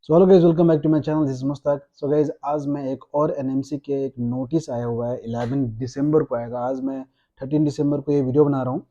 So hello guys, welcome back to my channel. This is Mushtaq. So guys, आज मैं एक और एनएमसी के एक नोटिस आया हुआ है। 11 दिसंबर को आएगा। आज मैं 13 दिसंबर को ये वीडियो बना रहा हूँ,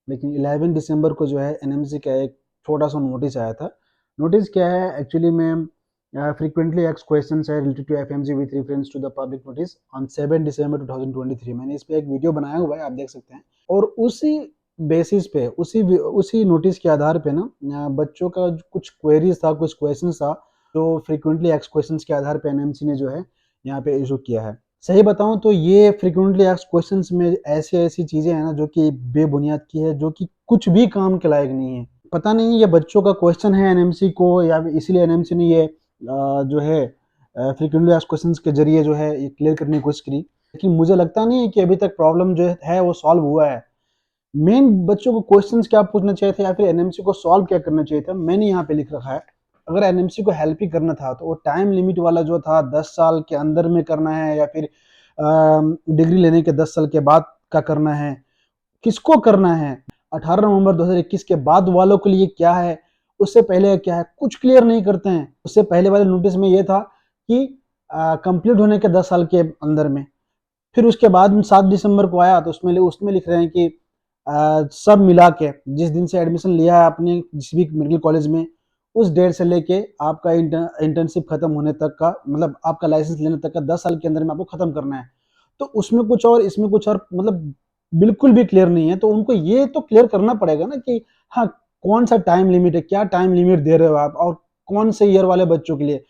लेकिन 11 दिसंबर को जो है एनएमसी का एक छोटा सा नोटिस आया था। नोटिस क्या है एक्चुअली में? फ्रीक्वेंटली एक्स क्वेश्चन है related to FMG with reference to the public notice on 7 December 2023। मैंने इस पे एक वीडियो बनाया हुआ है, आप देख सकते हैं। और उसी बेसिस पे, उसी नोटिस के आधार पे ना, बच्चों का कुछ क्वेरीज था, कुछ क्वेश्चन था, जो फ्रीक्वेंटली एक्स क्वेश्चंस के आधार पे एनएमसी ने जो है यहाँ पे इशू किया है। सही बताऊं तो ये फ्रीक्वेंटली एक्स क्वेश्चंस में ऐसी ऐसी चीजें हैं ना जो कि बेबुनियाद की है, जो कि कुछ भी काम के लायक नहीं है। पता नहीं ये बच्चों का क्वेश्चन है एनएमसी को, या इसीलिए एनएमसी ने ये जो है फ्रीक्वेंटली एक्स क्वेश्चंस के जरिए जो है ये क्लियर करने की कोशिश करी। लेकिन मुझे लगता नहीं है कि अभी तक प्रॉब्लम जो है वो सॉल्व हुआ है। मेन बच्चों को क्वेश्चंस क्या पूछना चाहिए थे, या फिर एनएमसी को सॉल्व क्या करना चाहिए था, मैंने यहाँ पे लिख रखा है। अगर एनएमसी को हेल्प ही करना था तो वो टाइम लिमिट वाला जो था 10 साल के अंदर में करना है, या फिर डिग्री लेने के 10 साल के बाद का करना है, किसको करना है, 18 नवंबर 2021 के बाद वालों के लिए क्या है, उससे पहले क्या है, कुछ क्लियर नहीं करते हैं। उससे पहले वाले नोटिस में ये था कि कंप्लीट होने के 10 साल के अंदर में। फिर उसके बाद 7 दिसंबर को आया तो उसमें उसमें लिख रहे हैं कि सब मिला के जिस दिन से एडमिशन लिया है आपने जिस भी मेडिकल कॉलेज में, उस डेट से लेके आपका इंटर्नशिप खत्म होने तक का, मतलब आपका लाइसेंस लेने तक का 10 साल के अंदर में आपको खत्म करना है। तो उसमें कुछ और इसमें कुछ और, मतलब बिल्कुल भी क्लियर नहीं है। तो उनको ये तो क्लियर करना पड़ेगा ना कि हाँ, कौन सा टाइम लिमिट है, क्या टाइम लिमिट दे रहे हो आप, और कौन से ईयर वाले बच्चों के लिए,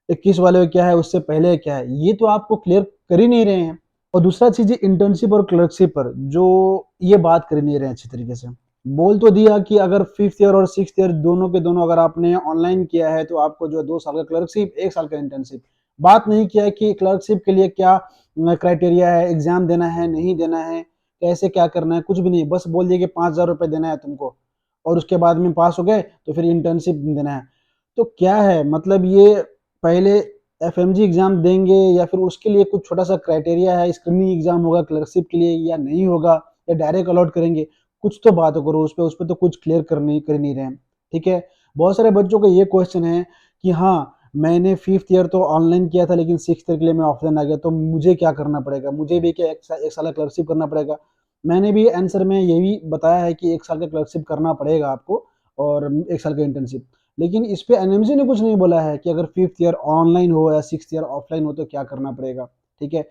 21 वाले क्या है, उससे पहले क्या है, ये तो आपको क्लियर कर ही नहीं रहे हैं। और दूसरा चीज इंटर्नशिप और क्लर्कशिप पर जो ये बात कर नहीं रहे अच्छी तरीके से। बोल तो दिया कि अगर 5th ईयर और 6th ईयर दोनों के दोनों अगर आपने ऑनलाइन किया है तो आपको जो 2 साल का क्लर्कशिप, 1 साल का इंटर्नशिप। बात नहीं किया है कि क्लर्कशिप के लिए क्या क्राइटेरिया है, एग्जाम देना है नहीं देना है, कैसे क्या करना है, कुछ भी नहीं। बस बोल दिया कि 5,000 रुपये देना है तुमको, और उसके बाद में पास हो गए तो फिर इंटर्नशिप देना है। तो क्या है मतलब, ये पहले एफएमजी एग्जाम देंगे या फिर उसके लिए कुछ छोटा सा क्राइटेरिया है, स्क्रीनिंग एग्जाम होगा क्लर्कशिप के लिए या नहीं होगा, या डायरेक्ट अलॉट करेंगे? कुछ तो बात करो उस पर तो कुछ क्लियर कर नहीं रहे हैं। ठीक है। बहुत सारे बच्चों का ये क्वेश्चन है कि हाँ, मैंने 5th ईयर तो ऑनलाइन किया था लेकिन 6th ईयर के लिए मैं ऑफलाइन आ गया, तो मुझे क्या करना पड़ेगा? मुझे भी क्या एक साल का क्लर्कशिप करना पड़ेगा? मैंने भी आंसर में ये भी बताया है कि 1 साल का क्लर्कशिप करना पड़ेगा आपको, और 1 साल का इंटर्नशिप। लेकिन इस पे एनएमसी ने कुछ नहीं बोला है कि अगर 5th ईयर ऑनलाइन हो या 6th ईयर ऑफलाइन हो तो क्या करना पड़ेगा। ठीक है।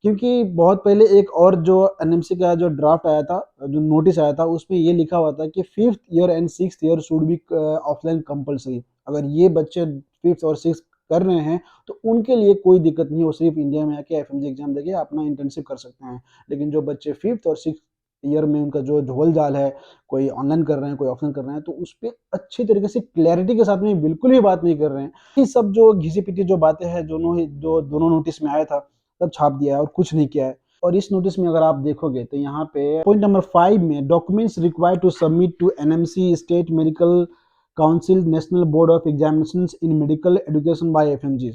क्योंकि बहुत पहले एक और जो एनएमसी का जो ड्राफ्ट आया था, जो नोटिस आया था, उसमें ये लिखा हुआ था कि 5th year and 6th year should be offline compulsory. अगर ये बच्चे 5th और 6th कर रहे हैं तो उनके लिए कोई दिक्कत नहीं है, वो सिर्फ इंडिया में आके एफएमजी एग्जाम देके अपना इंटर्नशिप कर सकते हैं। लेकिन जो बच्चे 5th और 6th ईयर में उनका जो झोल जाल है, कोई ऑनलाइन कर रहे हैं कोई ऑफलाइन कर रहे हैं, तो उस पर अच्छी तरीके से क्लैरिटी के साथ में बिल्कुल भी बात नहीं कर रहे हैं। ये सब जो घिसी पिटी जो बातें हैं, दोनों नोटिस में आया था तब छाप दिया है और कुछ नहीं किया है। और इस नोटिस में अगर आप देखोगे तो यहाँ पे पॉइंट नंबर 5 में documents required to submit to NMC state medical council national board of examinations in medical education by FMG.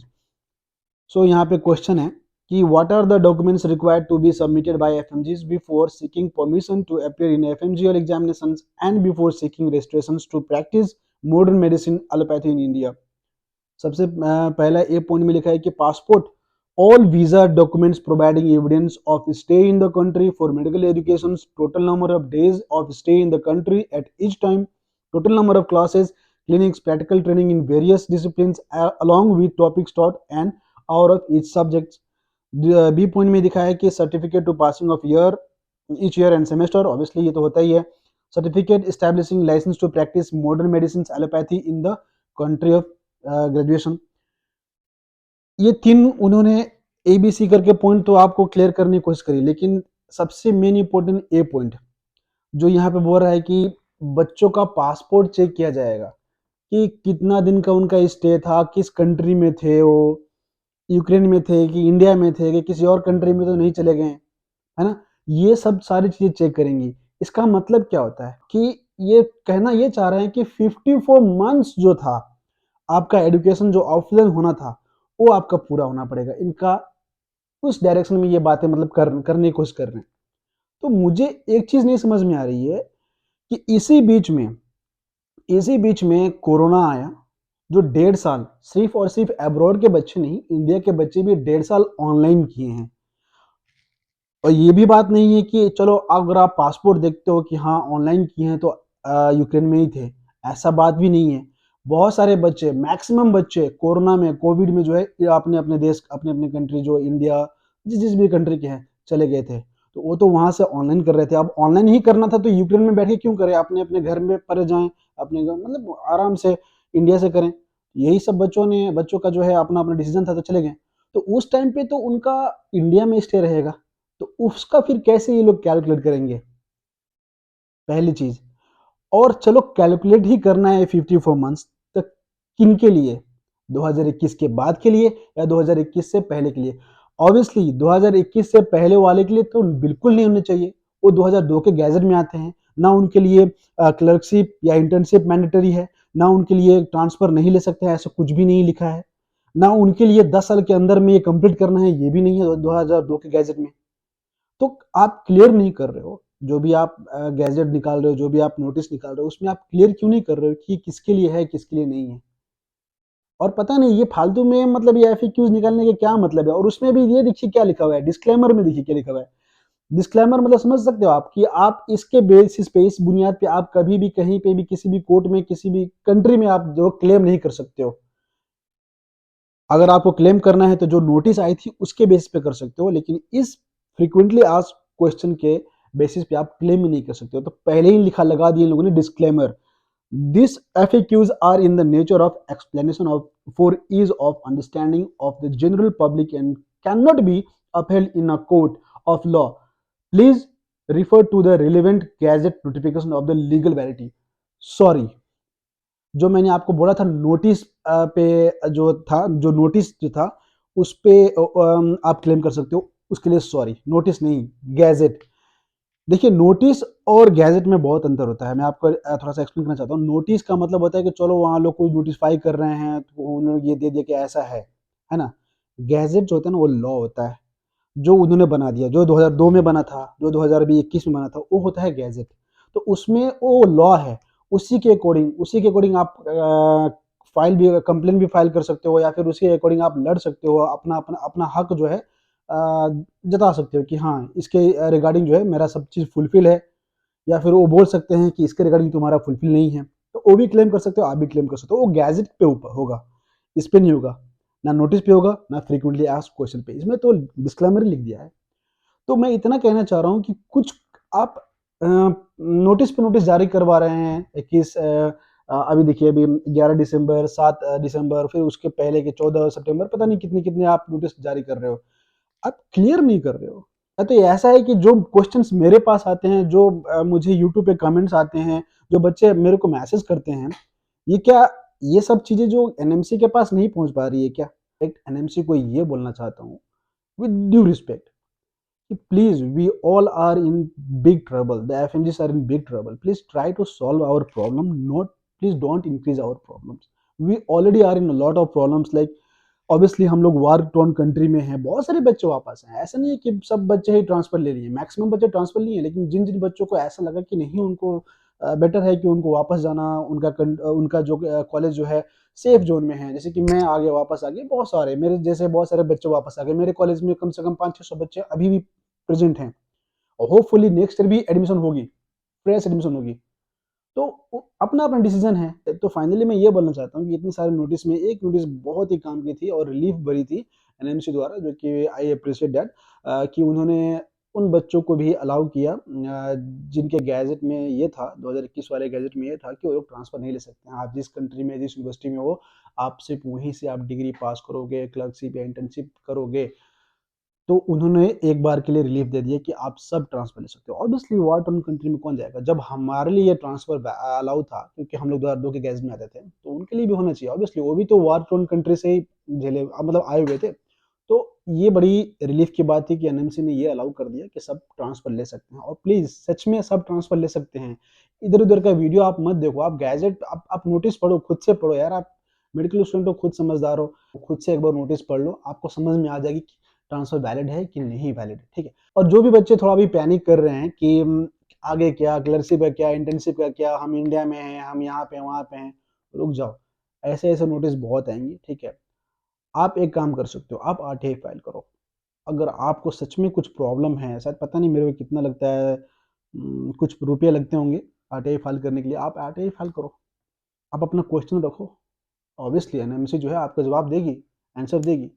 So यहाँ पे क्वेश्चन है कि what are the documents required to be submitted by FMGs before seeking permission to appear in FMGL examinations and before seeking registrations to practise modern medicine allopathy in India. सबसे पहला A point में लिखा है कि passport, all visa documents providing evidence of stay in the country for medical education, total number of days of stay in the country at each time, total number of classes, clinics, practical training in various disciplines along with topics taught and hour of each subject. B point में दिखा है कि certificate to passing of year, each year end semester, obviously ये तो होता ही है। Certificate establishing licence to practise modern medicine allopathy in the country of graduation. ये तीन उन्होंने एबीसी करके पॉइंट तो आपको क्लियर करने की कोशिश करी, लेकिन सबसे मेन इंपॉर्टेंट ए पॉइंट जो यहाँ पे बोल रहा है कि बच्चों का पासपोर्ट चेक किया जाएगा कि कितना दिन का उनका स्टे था, किस कंट्री में थे वो, यूक्रेन में थे कि इंडिया में थे कि किसी और कंट्री में तो नहीं चले गए, है ना? ये सब सारी चीजें चेक करेंगी। इसका मतलब क्या होता है कि ये कहना ये चाह रहे हैं कि 54 मंथ्स जो था आपका एजुकेशन जो ऑफलाइन होना था वो आपका पूरा होना पड़ेगा। इनका उस डायरेक्शन में ये बातें मतलब करने की कोशिश कर रहे हैं। तो मुझे एक चीज नहीं समझ में आ रही है कि इसी बीच में कोरोना आया, जो 1.5 साल सिर्फ और सिर्फ अब्रॉड के बच्चे नहीं, इंडिया के बच्चे भी 1.5 साल ऑनलाइन किए हैं। और ये भी बात नहीं है कि चलो अगर आप पासपोर्ट देखते हो कि हाँ ऑनलाइन किए हैं तो यूक्रेन में ही थे, ऐसा बात भी नहीं है। बहुत सारे बच्चे, मैक्सिमम बच्चे कोरोना में, कोविड में जो है अपने अपने देश, अपने अपने कंट्री, जो इंडिया जिस जिस भी कंट्री के हैं, चले गए थे। तो वो तो वहां से ऑनलाइन कर रहे थे। अब ऑनलाइन ही करना था तो यूक्रेन में बैठ के क्यों करें, अपने अपने घर में पर जाएं, अपने घर मतलब आराम से इंडिया से करें। यही सब बच्चों का जो है अपना अपना डिसीजन था, तो चले गए। तो उस टाइम पे तो उनका इंडिया में स्टे रहेगा, तो उसका फिर कैसे ये लोग कैलकुलेट करेंगे, पहली चीज। और चलो कैलकुलेट ही करना है 54 मंथ्स तक, किन के लिए, 2021 के बाद के लिए या 2021 से पहले के लिए। ऑब्वियसली 2021 से पहले वाले के लिए तो बिल्कुल नहीं होने चाहिए, वो 2002 के गैजेट में आते हैं। ना उनके लिए क्लर्कशिप या इंटर्नशिप मैंडेटरी है, ना उनके लिए ट्रांसफर नहीं ले सकते हैं, ऐसा कुछ भी नहीं लिखा है। ना उनके लिए 10 साल के अंदर में ये कंप्लीट करना है, ये भी नहीं है 2002 के गैजेट में। तो आप क्लियर नहीं कर रहे हो, जो भी आप गैजेट निकाल रहे हो, जो भी आप नोटिस निकाल रहे हो, उसमें आप क्लियर क्यों नहीं कर रहे हो कि किसके लिए है, किसके लिए नहीं है। और पता नहीं ये फालतू में मतलब ये एफएक्यूज निकालने के क्या मतलब है। और उसमें भी ये देखिए क्या लिखा हुआ है, डिस्क्लेमर में देखिए क्या लिखा हुआ है। डिस्क्लेमर मतलब समझ सकते हो आप कि आप इसके बेसिस पे, इस बुनियाद पे आप कभी भी कहीं पे भी किसी भी कोर्ट में किसी भी कंट्री में आप जो क्लेम नहीं कर सकते हो। अगर आपको क्लेम करना है तो जो नोटिस आई थी उसके बेसिस पे कर सकते हो, लेकिन इस फ्रीक्वेंटली आस्क्ड क्वेश्चन के बेसिस पे आप क्लेम ही नहीं कर सकते हो। तो पहले ही लिखा लगा दिए लोगों ने disclaimer, this FAQs are in the nature of explanation of for ease of understanding of the general public and cannot be upheld in a court of law. Please refer to the relevant gazette notification of the legal validity. Sorry, जो मैंने आपको बोला था notice पे जो था, जो notice जो था उस पे आप क्लेम कर सकते हो, उसके लिए सॉरी। नोटिस नहीं, गैजेट। देखिए नोटिस और गैजेट में बहुत अंतर होता है, मैं आपको थोड़ा सा एक्सप्लेन करना चाहता हूँ। नोटिस का मतलब होता है कि चलो वहाँ लोग कोई नोटिफाई कर रहे हैं तो उन्होंने ये दे दिया कि ऐसा है ना। गैजेट जो होता है ना वो लॉ होता है, जो उन्होंने बना दिया, जो 2002 में बना था, जो 2021 में बना था, वो होता है गैजेट। तो उसमें वो लॉ है, उसी के अकॉर्डिंग आप फाइल भी, कंप्लेन भी फाइल कर सकते हो, या फिर उसके अकॉर्डिंग आप लड़ सकते हो, अपना अपना अपना हक जो है जता सकते हो कि हाँ इसके रिगार्डिंग जो है मेरा सब चीज़ फुलफिल है। या फिर वो बोल सकते हैं कि इसके रिगार्डिंग तुम्हारा फुलफिल नहीं है, तो वो भी क्लेम कर सकते हो, आप भी क्लेम कर सकते हो। वो गैजेट पे ऊपर होगा, इस पे नहीं होगा, ना नोटिस पे होगा, ना फ्रीक्वेंटली आस्क्ड क्वेश्चन पे। इसमें तो डिस्क्लेमर ही लिख दिया है। तो मैं इतना कहना चाह रहा हूँ कि कुछ आप नोटिस पे नोटिस जारी करवा रहे हैं 21 अभी देखिए, अभी 11 दिसंबर, 7 दिसंबर, फिर उसके पहले के 14 सितंबर, पता नहीं कितने कितने आप नोटिस जारी कर रहे हो, आप क्लियर नहीं कर रहे हो। तो ये ऐसा है कि जो क्वेश्चंस मेरे पास आते हैं, जो मुझे यूट्यूब पे कमेंट्स आते हैं, जो बच्चे मेरे को मैसेज करते हैं, ये क्या, ये सब चीजें जो एनएमसी के पास नहीं पहुंच पा रही है क्या। एक एनएमसी को ये बोलना चाहता हूँ विद ड्यू रिस्पेक्ट कि please, we all are in big trouble, the FMGs are in big trouble, please try to solve our problem, not, please don't increase our problems. We already are in lot of problems, like obviously हम लोग वार tone country में हैं, बहुत सारे बच्चे वापस हैं। ऐसा नहीं है कि सब बच्चे ही ट्रांसफर ले लिए, मैक्सिमम बच्चे ट्रांसफर लिए हैं, लेकिन जिन जिन बच्चों को ऐसा लगा कि नहीं उनको बेटर है कि उनको वापस जाना, उनका जो कॉलेज जो है सेफ जोन में है, जैसे कि मैं आ गया, वापस आ गए, बहुत सारे मेरे जैसे बहुत सारे बच्चे वापस आ गए। मेरे कॉलेज में कम से कम 500-600 बच्चे अभी भी प्रेजेंट हैं, और होपफुली नेक्स्ट ईयर भी एडमिशन होगी, फ्रेश एडमिशन होगी। तो अपना अपना डिसीजन है। तो फाइनली मैं ये बोलना चाहता हूँ कि इतनी सारे नोटिस में एक नोटिस बहुत ही काम की थी और रिलीफ भरी थी एनएमसी द्वारा, जो कि आई अप्रिशिएट दैट कि उन्होंने उन बच्चों को भी अलाउ किया जिनके गैजेट में ये था, 2021 वाले गैजेट में ये था कि वो लोग ट्रांसफर नहीं ले सकते हैं। आप जिस कंट्री में, जिस यूनिवर्सिटी में हो, आप सिर्फ वहीं से आप डिग्री पास करोगे, क्लर्कशिप या इंटर्नशिप करोगे, तो उन्होंने एक बार के लिए रिलीफ दे दिया कि आप सब ट्रांसफर ले सकते हो। ऑब्वियसली वार टोन कंट्री में कौन जाएगा, जब हमारे लिए ट्रांसफर अलाउ था क्योंकि हम लोग 2002 के गैस में आते थे, तो उनके लिए भी होना चाहिए। ऑब्वियसली वो भी तो वार टोन कंट्री से ही झेले मतलब आए हुए थे। तो ये बड़ी रिलीफ की बात थी कि एनएमसी ने ये अलाउ कर दिया कि सब ट्रांसफर ले सकते हैं। और प्लीज सच में सब ट्रांसफर ले सकते हैं, इधर उधर का वीडियो आप मत देखो, आप गैजेट, आप नोटिस पढ़ो, खुद से पढ़ो यार। आप मेडिकल स्टूडेंट हो, खुद समझदार हो, खुद से एक बार नोटिस पढ़ लो, आपको समझ में आ जाएगी ट्रांसफर वैलिड है कि नहीं वैलिड है, ठीक है। और जो भी बच्चे थोड़ा भी पैनिक कर रहे हैं कि आगे क्या, क्लर्कशिप है क्या, इंटर्नशिप का क्या, हम इंडिया में हैं, हम यहाँ पे वहाँ पे हैं, रुक जाओ। ऐसे ऐसे नोटिस बहुत आएंगे, ठीक है। आप एक काम कर सकते हो, आप आरटीआई फाइल करो। अगर आपको सच में कुछ प्रॉब्लम है, शायद पता नहीं मेरे को कितना लगता है, कुछ रुपये लगते होंगे आरटीआई फाइल करने के लिए, आप आरटीआई फाइल करो। आप अपना क्वेश्चन रखो, ऑब्वियसली एनएमसी जो है आपका जवाब देगी, आंसर देगी।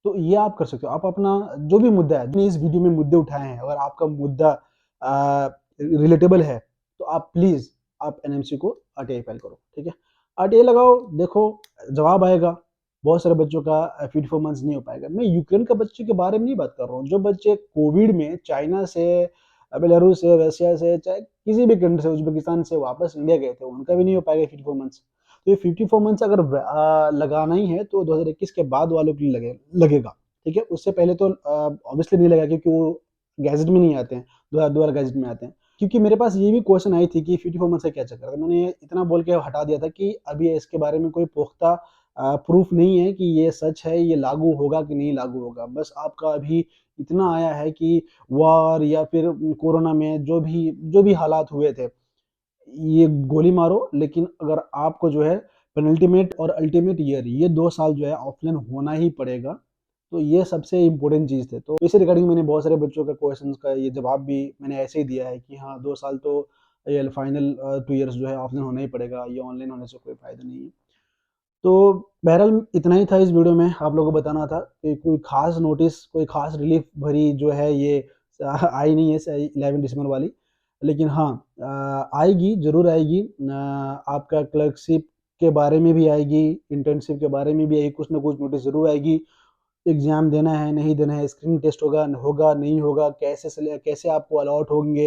तो ये आप कर सकते हो। आप अपना जो भी मुद्दा है, इस वीडियो में मुद्दे उठाए हैं, अगर आपका मुद्दा रिलेटेबल है तो आप प्लीज आप एनएमसी को आरटीआई फाइल करो, ठीक है। आरटीआई लगाओ, देखो जवाब आएगा। बहुत सारे बच्चों का फीड 4 मंथ्स नहीं हो पाएगा। मैं यूक्रेन के बच्चे के बारे में नहीं बात कर रहा हूँ, जो बच्चे कोविड में चाइना से, बेलारूस से, रशिया से, चाहे किसी भी कंट्री से, उज्बेकिस्तान से वापस इंडिया गए थे, उनका भी नहीं हो पाएगा 54 मंथ्स। तो ये 54 मंथ्स अगर लगाना ही है तो 2021 के बाद वालों के लिए लगेगा, ठीक है। उससे पहले तो ऑब्वियसली नहीं लगेगा, क्योंकि वो गैजेट में नहीं आते हैं, दोबारा गैजेट में आते हैं। क्योंकि मेरे पास ये भी क्वेश्चन आई थी कि 54 मंथ से क्या चक्कर है, मैंने इतना बोल के हटा दिया था कि अभी इसके बारे में कोई पुख्ता प्रूफ नहीं है कि ये सच है, ये लागू होगा कि नहीं लागू होगा। बस आपका अभी इतना आया है कि वॉर या फिर कोरोना में जो भी हालात हुए थे, ये गोली मारो, लेकिन अगर आपको जो है पेनल्टीमेट और अल्टीमेट ईयर, ये 2 साल जो है ऑफलाइन होना ही पड़ेगा। तो ये सबसे इम्पोर्टेंट चीज़ थे। तो इसी रिगार्डिंग मैंने बहुत सारे बच्चों का क्वेश्चंस का ये जवाब भी मैंने ऐसे ही दिया है कि हाँ 2 साल तो ये फाइनल 2 इयर्स जो है ऑफलाइन होना ही पड़ेगा, ये ऑनलाइन होने से कोई फ़ायदा नहीं है। तो बहरहाल इतना ही था इस वीडियो में, आप लोगों को बताना था कि कोई खास नोटिस, कोई खास रिलीफ भरी जो है ये आई नहीं है 11 दिसंबर वाली। लेकिन हाँ आएगी, ज़रूर आएगी। आपका क्लर्कशिप के बारे में भी आएगी, इंटर्नशिप के बारे में भी आएगी, कुछ ना कुछ नोटिस ज़रूर आएगी। एग्ज़ाम देना है, नहीं देना है, स्क्रीनिंग टेस्ट होगा, होगा नहीं होगा, कैसे आपको अलॉट होंगे,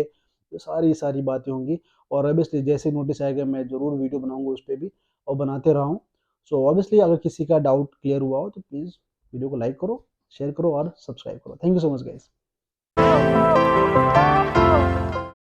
ये सारी बातें होंगी। और ऑब्वियसली जैसे नोटिस आएगा मैं ज़रूर वीडियो बनाऊंगा उस पर भी, और बनाते रहा हूँ। सो ऑब्वियसली अगर किसी का डाउट क्लियर हुआ हो तो प्लीज़ वीडियो को लाइक करो, शेयर करो और सब्सक्राइब करो। Thank you so much guys.